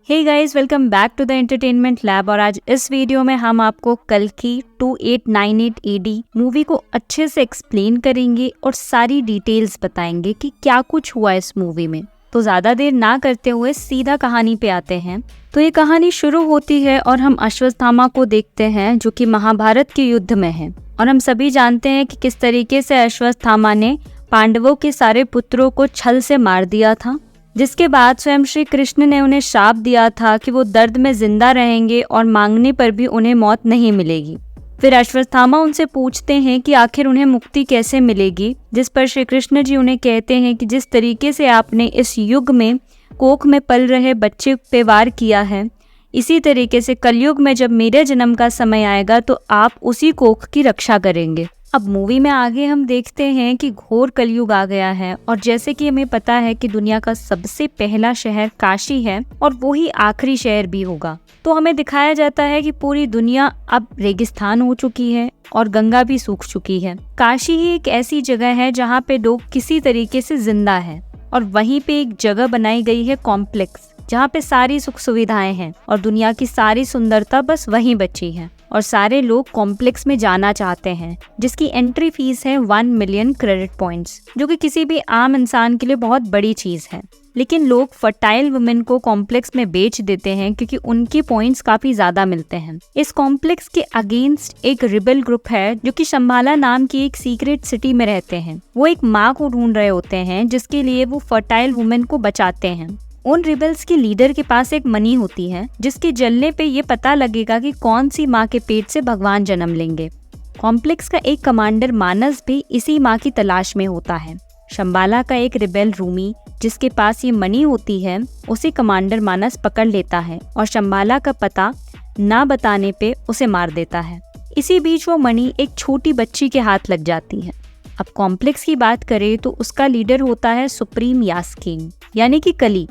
Hey guys, welcome back to the entertainment lab. और आज इस वीडियो में हम आपको कल्कि 2898 AD मूवी को अच्छे से एक्सप्लेन करेंगे और सारी डिटेल्स बताएंगे कि क्या कुछ हुआ इस मूवी में। तो ज्यादा देर ना करते हुए सीधा कहानी पे आते हैं। तो ये कहानी शुरू होती है और हम अश्वत्थामा को देखते हैं जो कि महाभारत के युद्ध में है। और हम सभी जानते हैं कि किस तरीके से अश्वत्थामा ने पांडवों के सारे पुत्रों को छल से मार दिया था, जिसके बाद स्वयं श्री कृष्ण ने उन्हें शाप दिया था कि वो दर्द में जिंदा रहेंगे और मांगने पर भी उन्हें मौत नहीं मिलेगी। फिर अश्वत्थामा उनसे पूछते हैं कि आखिर उन्हें मुक्ति कैसे मिलेगी, जिस पर श्री कृष्ण जी उन्हें कहते हैं कि जिस तरीके से आपने इस युग में कोख में पल रहे बच्चे पे वार किया है, इसी तरीके से कलयुग में जब मेरे जन्म का समय आएगा तो आप उसी कोख की रक्षा करेंगे। अब मूवी में आगे हम देखते हैं कि घोर कलयुग आ गया है और जैसे कि हमें पता है कि दुनिया का सबसे पहला शहर काशी है और वो ही आखिरी शहर भी होगा। तो हमें दिखाया जाता है कि पूरी दुनिया अब रेगिस्तान हो चुकी है और गंगा भी सूख चुकी है। काशी ही एक ऐसी जगह है जहाँ पे लोग किसी तरीके से जिंदा है और वहीं पे एक जगह बनाई गई है कॉम्प्लेक्स, जहाँ पे सारी सुख सुविधाएं हैं और दुनिया की सारी सुंदरता बस वहीं बची है। और सारे लोग कॉम्प्लेक्स में जाना चाहते हैं, जिसकी एंट्री फीस है 1 मिलियन क्रेडिट पॉइंट्स, जो कि किसी भी आम इंसान के लिए बहुत बड़ी चीज है। लेकिन लोग फर्टाइल वुमेन को कॉम्प्लेक्स में बेच देते हैं क्योंकि उनके पॉइंट्स काफी ज्यादा मिलते हैं। इस कॉम्प्लेक्स के अगेंस्ट एक रिबेल ग्रुप है जो कि शंबाला नाम की एक सीक्रेट सिटी में रहते हैं। वो एक माँ को ढूंढ रहे होते हैं जिसके लिए वो फर्टाइल वुमेन को बचाते हैं। उन रिबेल्स के लीडर के पास एक मनी होती है जिसके जलने पे ये पता लगेगा कि कौन सी माँ के पेट से भगवान जन्म लेंगे। कॉम्प्लेक्स का एक कमांडर मानस भी इसी माँ की तलाश में होता है। शंबाला का एक रिबेल रूमी जिसके पास ये मनी होती है, उसे कमांडर मानस पकड़ लेता है और शंबाला का पता ना बताने पे उसे मार देता है। इसी बीच वो मनी एक छोटी बच्ची के हाथ लग जाती है। अब कॉम्प्लेक्स की बात करें तो उसका लीडर होता है सुप्रीम यास्किन यानी कि कली,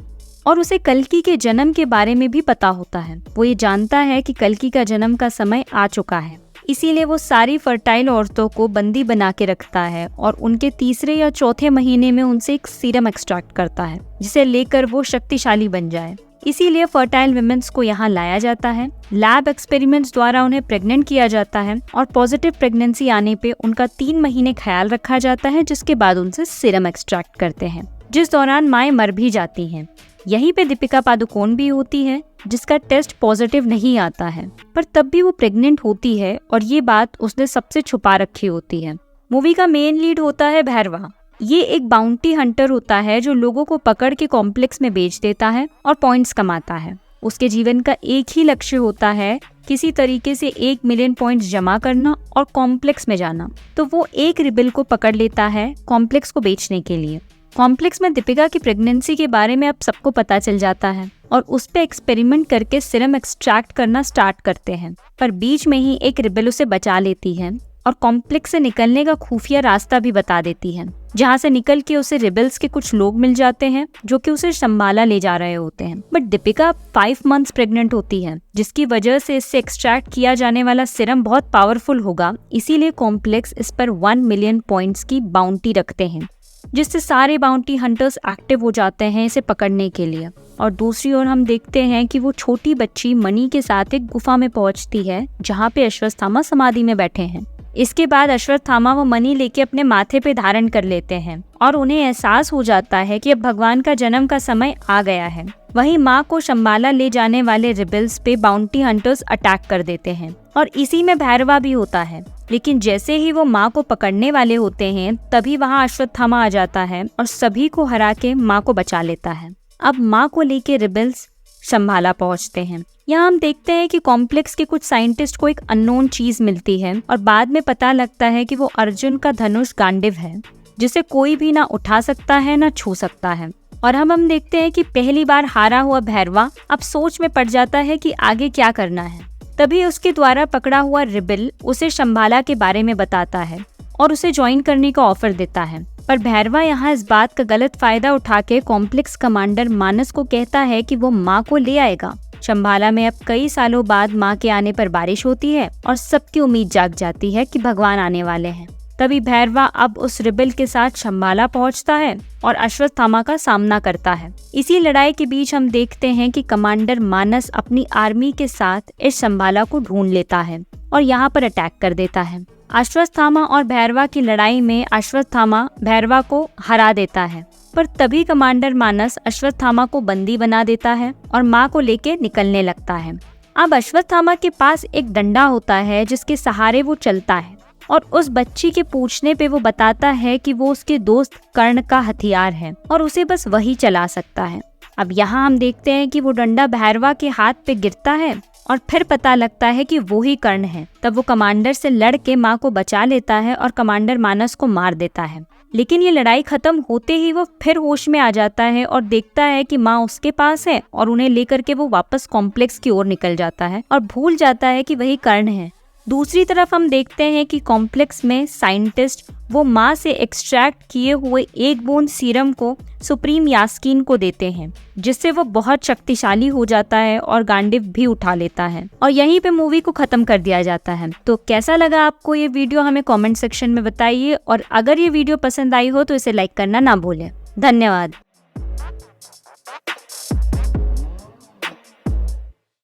और उसे कल्कि के जन्म के बारे में भी पता होता है। वो ये जानता है कि कल्कि का जन्म का समय आ चुका है, इसीलिए वो सारी फर्टाइल औरतों को बंदी बना के रखता है और उनके तीसरे या चौथे महीने में उनसे एक सीरम एक्सट्रैक्ट करता है जिसे लेकर वो शक्तिशाली बन जाए। इसीलिए फर्टाइल विमेन्स को यहाँ लाया जाता है। लैब एक्सपेरिमेंट्स द्वारा उन्हें प्रेग्नेंट किया जाता है और पॉजिटिव प्रेगनेंसी आने पे उनका 3 महीने ख्याल रखा जाता है, जिसके बाद उनसे सीरम एक्सट्रैक्ट करते हैं, जिस दौरान माएँ मर भी जाती हैं। यहीं पे दीपिका पादुकोण भी होती है जिसका टेस्ट पॉजिटिव नहीं आता है, पर तब भी वो प्रेग्नेंट होती है और ये बात उसने सबसे छुपा रखी होती है। मूवी का मेन लीड होता है भैरवा। ये एक बाउंटी हंटर होता है जो लोगों को पकड़ के कॉम्प्लेक्स में बेच देता है और पॉइंट्स कमाता है। उसके जीवन का एक ही लक्ष्य होता है, किसी तरीके से 1 मिलियन पॉइंट्स जमा करना और कॉम्प्लेक्स में जाना। तो वो एक रिबेल को पकड़ लेता है कॉम्प्लेक्स को बेचने के लिए। कॉम्प्लेक्स में दीपिका की प्रेगनेंसी के बारे में अब सबको पता चल जाता है और उस पे एक्सपेरिमेंट करके सीरम एक्सट्रैक्ट करना स्टार्ट करते हैं, पर बीच में ही एक रिबेल उसे बचा लेती है और कॉम्प्लेक्स से निकलने का खुफिया रास्ता भी बता देती है, जहाँ से निकल के उसे रिबेल्स के कुछ लोग मिल जाते हैं जो कि उसे शंबाला ले जा रहे होते हैं। बट दीपिका 5 मंथ्स प्रेग्नेंट होती है, जिसकी वजह से इससे एक्सट्रैक्ट किया जाने वाला सीरम बहुत पावरफुल होगा। इसीलिए कॉम्प्लेक्स इस पर 1 मिलियन पॉइंट्स की बाउंटी रखते हैं, जिससे सारे बाउंटी हंटर्स एक्टिव हो जाते हैं इसे पकड़ने के लिए। और दूसरी ओर हम देखते हैं कि वो छोटी बच्ची मनी के साथ एक गुफा में पहुंचती है जहाँ पे अश्वत्थामा समाधि में बैठे हैं। इसके बाद अश्वत्थामा वो मनी लेके अपने माथे पे धारण कर लेते हैं और उन्हें एहसास हो जाता है कि अब भगवान का जन्म का समय आ गया है। वहीं माँ को शंबाला ले जाने वाले रिबेल्स पे बाउंटी हंटर्स अटैक कर देते हैं और इसी में भैरवा भी होता है। लेकिन जैसे ही वो माँ को पकड़ने वाले होते हैं तभी वहाँ अश्वत्थामा आ जाता है और सभी को हरा के माँ को बचा लेता है। अब माँ को लेके रिबेल्स शंबाला पहुँचते हैं। यहाँ हम देखते हैं कि कॉम्प्लेक्स के कुछ साइंटिस्ट को एक अननोन चीज मिलती है और बाद में पता लगता है कि वो अर्जुन का धनुष गांडिव है, जिसे कोई भी ना उठा सकता है ना छू सकता है। और हम देखते हैं कि पहली बार हारा हुआ भैरवा अब सोच में पड़ जाता है कि आगे क्या करना है। तभी उसके द्वारा पकड़ा हुआ रिबेल उसे शंबाला के बारे में बताता है और उसे ज्वाइन करने का ऑफर देता है। पर भैरवा यहाँ इस बात का गलत फायदा उठा के कॉम्प्लेक्स कमांडर मानस को कहता है कि वो माँ को ले आएगा। शंबाला में अब कई सालों बाद माँ के आने पर बारिश होती है और सबकी उम्मीद जाग जाती है कि भगवान आने वाले हैं। तभी भैरवा अब उस रिबल के साथ शंबाला पहुंचता है और अश्वत्थामा का सामना करता है। इसी लड़ाई के बीच हम देखते हैं कि कमांडर मानस अपनी आर्मी के साथ इस शंबाला को ढूंढ लेता है और यहाँ पर अटैक कर देता है। अश्वत्थामा और भैरवा की लड़ाई में अश्वत्थामा भैरवा को हरा देता है, पर तभी कमांडर मानस अश्वत्थामा को बंदी बना देता है और माँ को लेके निकलने लगता है। अब अश्वत्थामा के पास एक डंडा होता है जिसके सहारे वो चलता है और उस बच्ची के पूछने पे वो बताता है कि वो उसके दोस्त कर्ण का हथियार है और उसे बस वही चला सकता है। अब यहाँ हम देखते हैं कि वो डंडा भैरवा के हाथ पे गिरता है और फिर पता लगता है कि वो ही कर्ण है। तब वो कमांडर से लड़ के माँ को बचा लेता है और कमांडर मानस को मार देता है। लेकिन ये लड़ाई खत्म होते ही वो फिर होश में आ जाता है और देखता है कि माँ उसके पास है और उन्हें लेकर के वो वापस कॉम्प्लेक्स की ओर निकल जाता है और भूल जाता है कि वही कर्ण है। दूसरी तरफ हम देखते हैं कि कॉम्प्लेक्स में साइंटिस्ट वो माँ से एक्सट्रैक्ट किए हुए एक बूंद सीरम को सुप्रीम यास्कीन को देते हैं, जिससे वो बहुत शक्तिशाली हो जाता है और गांडीव भी उठा लेता है और यहीं पे मूवी को खत्म कर दिया जाता है। तो कैसा लगा आपको ये वीडियो, हमें कमेंट सेक्शन में बताइए और अगर ये वीडियो पसंद आई हो तो इसे लाइक करना ना भूलें। धन्यवाद।